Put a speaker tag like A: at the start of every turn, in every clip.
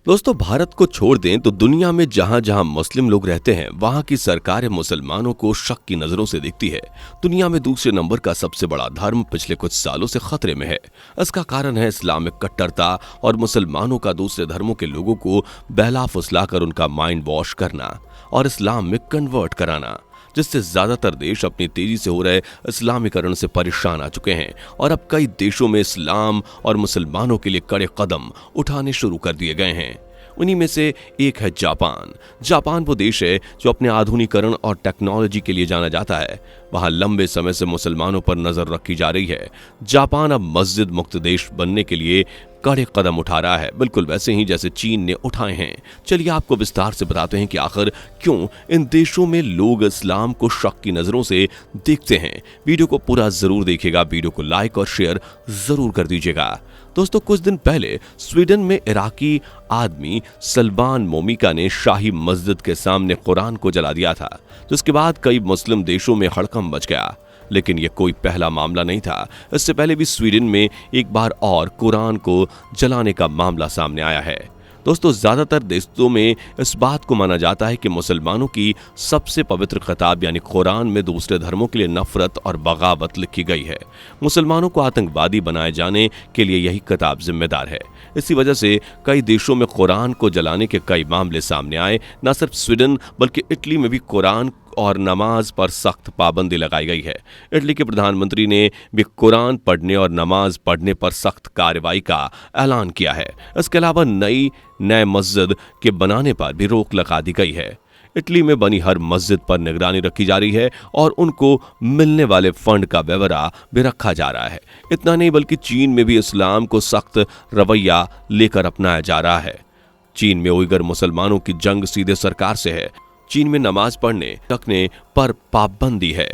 A: दोस्तों, भारत को छोड़ दें तो दुनिया में जहां जहां मुस्लिम लोग रहते हैं वहां की सरकारें मुसलमानों को शक की नजरों से देखती है। दुनिया में दूसरे नंबर का सबसे बड़ा धर्म पिछले कुछ सालों से खतरे में है। इसका कारण है इस्लामिक कट्टरता और मुसलमानों का दूसरे धर्मों के लोगों को बहला फुसलाकर उनका माइंड वॉश करना और इस्लाम में कन्वर्ट कराना, जिससे ज्यादातर देश अपनी तेजी से हो रहे इस्लामीकरण से परेशान आ चुके हैं और अब कई देशों में इस्लाम और मुसलमानों के लिए कड़े कदम उठाने शुरू कर दिए गए हैं। उन्हीं में से एक है जापान। जापान वो देश है जो अपने आधुनिकीकरण और टेक्नोलॉजी के लिए जाना जाता है। वहां लंबे समय से मुसलमानों पर नजर रखी जा रही है। जापान अब मस्जिद मुक्त देश बनने के लिए कड़े कदम उठा रहा है, बिल्कुल वैसे ही जैसे चीन ने उठाए हैं। चलिए आपको विस्तार से बताते हैं कि आखिर क्यों इन देशों में लोग इस्लाम को शक की नजरों से देखते हैं। वीडियो को पूरा जरूर देखिएगा, वीडियो को लाइक और शेयर जरूर कर दीजिएगा। दोस्तों, कुछ दिन पहले स्वीडन में इराकी आदमी सलमान मोमिका ने शाही मस्जिद के सामने कुरान को जला दिया था, जिसके बाद कई मुस्लिम देशों में हड़कंप मच गया। लेकिन यह कोई पहला मामला नहीं था। इससे पहले भी स्वीडन में एक बार और कुरान को जलाने का मामला सामने आया है। दोस्तों, ज्यादातर देशों में इस बात को माना जाता है कि मुसलमानों की सबसे पवित्र किताब यानी कुरान में दूसरे धर्मों के लिए नफरत और बगावत लिखी गई है। मुसलमानों को आतंकवादी बनाए जाने के लिए यही किताब जिम्मेदार है। इसी वजह से कई देशों में कुरान को जलाने के कई मामले सामने आए। न सिर्फ स्वीडन बल्कि इटली में भी कुरान और नमाज पर सख्त पाबंदी लगाई गई है। इटली के प्रधानमंत्री ने भी कुरान पढ़ने और नमाज पढ़ने पर सख्त कार्रवाई का ऐलान किया है। इसके अलावा नए मस्जिद के बनाने पर भी रोक लगा दी गई है। इटली में बनी हर मस्जिद पर निगरानी रखी जा रही है और उनको मिलने वाले फंड का ब्यौरा भी रखा जा रहा है। इतना नहीं बल्कि चीन में भी इस्लाम को सख्त रवैया लेकर अपनाया जा रहा है। चीन में उइगर मुसलमानों की जंग सीधे सरकार से है। चीन में नमाज पढ़ने रखने पर पाबंदी है।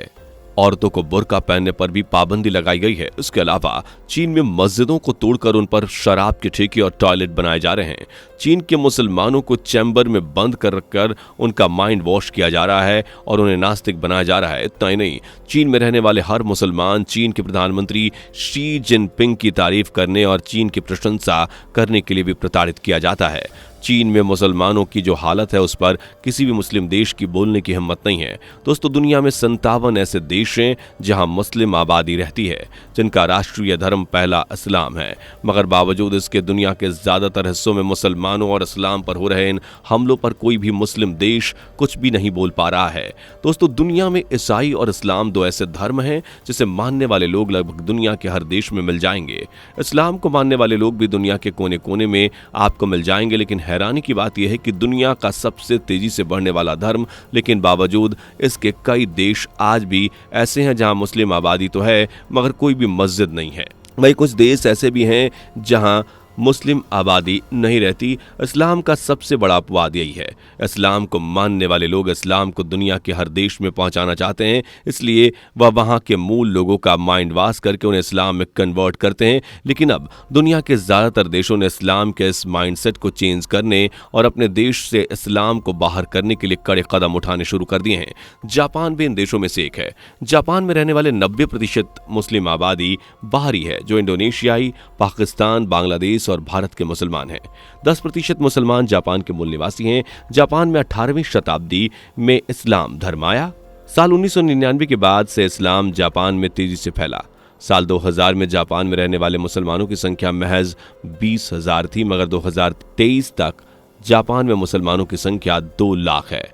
A: औरतों को बुर्का पहनने पर भी पाबंदी लगाई गई है। इसके अलावा चीन में मस्जिदों को तोड़कर उन पर शराब के ठेके और टॉयलेट बनाए जा रहे हैं। चीन के मुसलमानों को चैम्बर में बंद कर उनका माइंड वॉश किया जा रहा है और उन्हें नास्तिक बनाया जा रहा है। इतना ही नहीं, चीन में रहने वाले हर मुसलमान चीन के प्रधानमंत्री शी जिनपिंग की तारीफ करने और चीन की प्रशंसा करने के लिए भी प्रताड़ित किया जाता है। चीन में मुसलमानों की जो हालत है उस पर किसी भी मुस्लिम देश की बोलने की हिम्मत नहीं है। दोस्तों, दुनिया में 57 ऐसे देश हैं जहां मुस्लिम आबादी रहती है, जिनका राष्ट्रीय धर्म पहला इस्लाम है। मगर बावजूद इसके दुनिया के ज्यादातर हिस्सों में मुसलमानों और इस्लाम पर हो रहे इन हमलों पर कोई भी मुस्लिम देश कुछ भी नहीं बोल पा रहा है। दोस्तों, दुनिया में ईसाई और इस्लाम दो ऐसे धर्म हैं जिसे मानने वाले लोग लगभग दुनिया के हर देश में मिल जाएंगे। इस्लाम को मानने वाले लोग भी दुनिया के कोने कोने में आपको मिल जाएंगे। लेकिन हैरानी की बात यह है कि दुनिया का सबसे तेजी से बढ़ने वाला धर्म, लेकिन बावजूद इसके कई देश आज भी ऐसे हैं जहां मुस्लिम आबादी तो है मगर कोई भी मस्जिद नहीं है। वहीं कुछ देश ऐसे भी हैं जहां मुस्लिम आबादी नहीं रहती। इस्लाम का सबसे बड़ा अपवाद यही है। इस्लाम को मानने वाले लोग इस्लाम को दुनिया के हर देश में पहुंचाना चाहते हैं, इसलिए वह वहां के मूल लोगों का माइंड वॉश करके उन्हें इस्लाम में कन्वर्ट करते हैं। लेकिन अब दुनिया के ज्यादातर देशों ने इस्लाम के इस माइंडसेट को चेंज करने और अपने देश से इस्लाम को बाहर करने के लिए कड़े कदम उठाने शुरू कर दिए हैं। जापान भी इन देशों में से एक है। जापान में रहने वाले 90% मुस्लिम आबादी बाहरी है, जो इंडोनेशियाई, पाकिस्तान, बांग्लादेश और भारत के मुसलमान हैं। 10% मुसलमान जापान के मूल निवासी हैं। जापान में 18वीं शताब्दी में इस्लाम धर्म आया। साल 1999 के बाद से इस्लाम जापान में तेजी से फैला। साल 2000 में जापान में रहने वाले मुसलमानों की संख्या महज 20,000 थी, मगर 2023 तक जापान में मुसलमानों की संख्या 2 लाख है।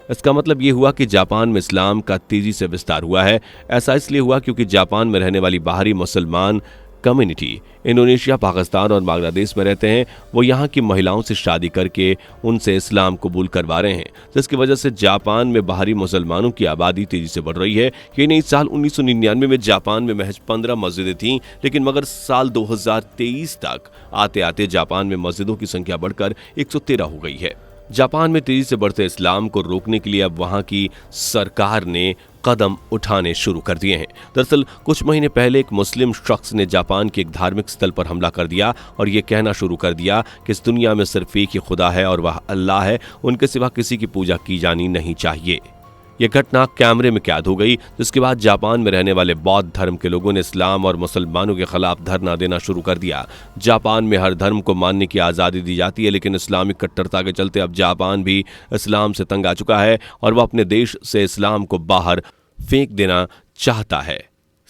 A: इसका मतलब यह हुआ कि जापान में इस्लाम का तेजी से विस्तार हुआ है। ऐसा इसलिए हुआ क्योंकि जापान में रहने वाली बाहरी मुसलमान कम्युनिटी इंडोनेशिया, पाकिस्तान और बांग्लादेश में रहते हैं। वो यहाँ की महिलाओं से शादी करके उनसे इस्लाम कबूल करवा रहे हैं, जिसकी वजह से जापान में बाहरी मुसलमानों की आबादी तेजी से बढ़ रही है। ये नहीं, साल 1999 में जापान में महज 15 मस्जिदें थीं, लेकिन मगर साल 2023 तक आते आते जापान में मस्जिदों की संख्या बढ़कर 113 हो गई है। जापान में तेजी से बढ़ते इस्लाम को रोकने के लिए अब वहां की सरकार ने कदम उठाने शुरू कर दिए हैं। दरअसल कुछ महीने पहले एक मुस्लिम शख्स ने जापान के एक धार्मिक स्थल पर हमला कर दिया और ये कहना शुरू कर दिया कि इस दुनिया में सिर्फ एक ही खुदा है और वह अल्लाह है, उनके सिवा किसी की पूजा की जानी नहीं चाहिए। यह घटना कैमरे में कैद हो गई, जिसके बाद जापान में रहने वाले बौद्ध धर्म के लोगों ने इस्लाम और मुसलमानों के खिलाफ धरना देना शुरू कर दिया। जापान में हर धर्म को मानने की आज़ादी दी जाती है, लेकिन इस्लामिक कट्टरता के चलते अब जापान भी इस्लाम से तंग आ चुका है और वह अपने देश से इस्लाम को बाहर फेंक देना चाहता है।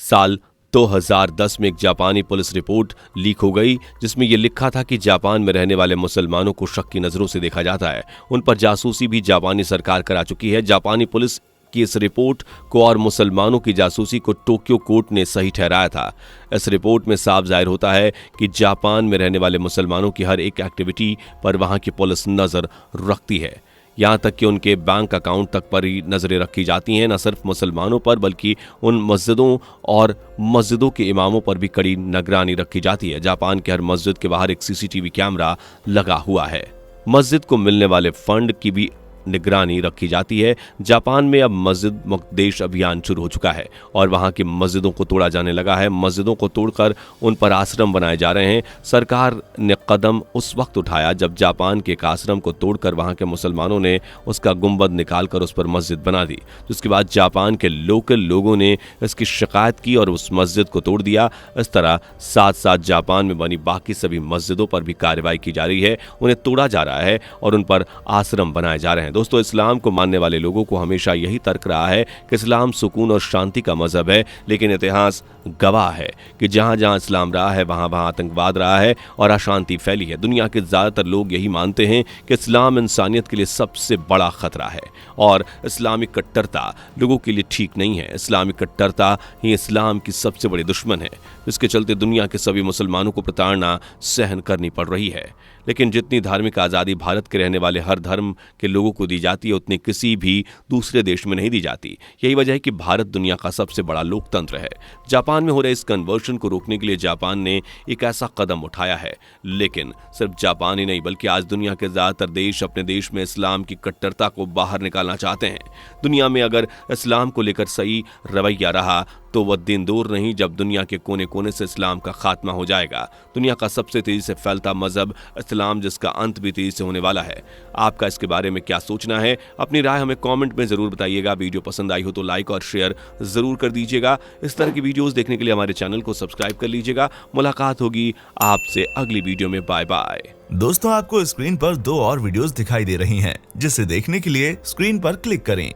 A: साल 2010 में एक जापानी पुलिस रिपोर्ट लीक हो गई, जिसमें यह लिखा था कि जापान में रहने वाले मुसलमानों को शक की नजरों से देखा जाता है। उन पर जासूसी भी जापानी सरकार करा चुकी है। जापानी पुलिस की इस रिपोर्ट को और मुसलमानों की जासूसी को टोक्यो कोर्ट ने सही ठहराया था। इस रिपोर्ट में साफ जाहिर होता है कि जापान में रहने वाले मुसलमानों की हर एक एक्टिविटी पर वहां की पुलिस नजर रखती है। यहाँ तक कि उनके बैंक अकाउंट तक पर ही नजरें रखी जाती हैं। न सिर्फ मुसलमानों पर बल्कि उन मस्जिदों और मस्जिदों के इमामों पर भी कड़ी निगरानी रखी जाती है। जापान के हर मस्जिद के बाहर एक सीसीटीवी कैमरा लगा हुआ है। मस्जिद को मिलने वाले फंड की भी निगरानी रखी जाती है। जापान में अब मस्जिद मुक्त देश अभियान शुरू हो चुका है और वहां की मस्जिदों को तोड़ा जाने लगा है। मस्जिदों को तोड़कर उन पर आश्रम बनाए जा रहे हैं। सरकार ने कदम उस वक्त उठाया जब जापान के एक आश्रम को तोड़कर वहां के मुसलमानों ने उसका गुंबद निकालकर उस पर मस्जिद बना दी, जिसके बाद जापान के लोकल लोगों ने इसकी शिकायत की और उस मस्जिद को तोड़ दिया। इस तरह साथ साथ जापान में बनी बाकी सभी मस्जिदों पर भी कार्रवाई की जा रही है, उन्हें तोड़ा जा रहा है और उन पर आश्रम बनाए जा रहे हैं। दोस्तों, इस्लाम को मानने वाले लोगों को हमेशा यही तर्क रहा है कि इस्लाम सुकून और शांति का मजहब है, लेकिन इतिहास गवाह है कि जहां जहां इस्लाम रहा है वहां वहां आतंकवाद रहा है और अशांति फैली है। दुनिया के ज्यादातर लोग यही मानते हैं कि इस्लाम इंसानियत के लिए सबसे बड़ा खतरा है और इस्लामिक कट्टरता लोगों के लिए ठीक नहीं है। इस्लामिक कट्टरता ही इस्लाम की सबसे बड़ी दुश्मन है, जिसके चलते दुनिया के सभी मुसलमानों को प्रताड़ना सहन करनी पड़ रही है। लेकिन जितनी धार्मिक आज़ादी भारत के रहने वाले हर धर्म के लोगों को दी जाती है, उतनी किसी भी दूसरे देश में नहीं दी जाती। यही वजह है कि भारत दुनिया का सबसे बड़ा लोकतंत्र है। जापान में हो रहे इस कन्वर्शन को रोकने के लिए जापान ने एक ऐसा कदम उठाया है। लेकिन सिर्फ जापान ही नहीं बल्कि आज दुनिया के ज्यादातर देश अपने देश में इस्लाम की कट्टरता को बाहर निकालना चाहते हैं। दुनिया में अगर इस्लाम को लेकर सही रवैया रहा तो वह दिन दूर नहीं जब दुनिया के कोने कोने से इस्लाम का खात्मा हो जाएगा। दुनिया का सबसे तेजी से फैलता मजहब इस्लाम, जिसका अंत भी तेजी से होने वाला है। आपका इसके बारे में क्या सोचना है? अपनी राय हमें कमेंट में जरूर बताइएगा। वीडियो पसंद आई हो तो लाइक और शेयर जरूर कर दीजिएगा। इस तरह की वीडियोस देखने के लिए हमारे चैनल को सब्सक्राइब कर लीजिएगा। मुलाकात होगी आपसे अगली वीडियो में। Bye bye.
B: दोस्तों, आपको स्क्रीन पर 2 और वीडियोस दिखाई दे रही हैं, जिसे देखने के लिए स्क्रीन पर क्लिक करें।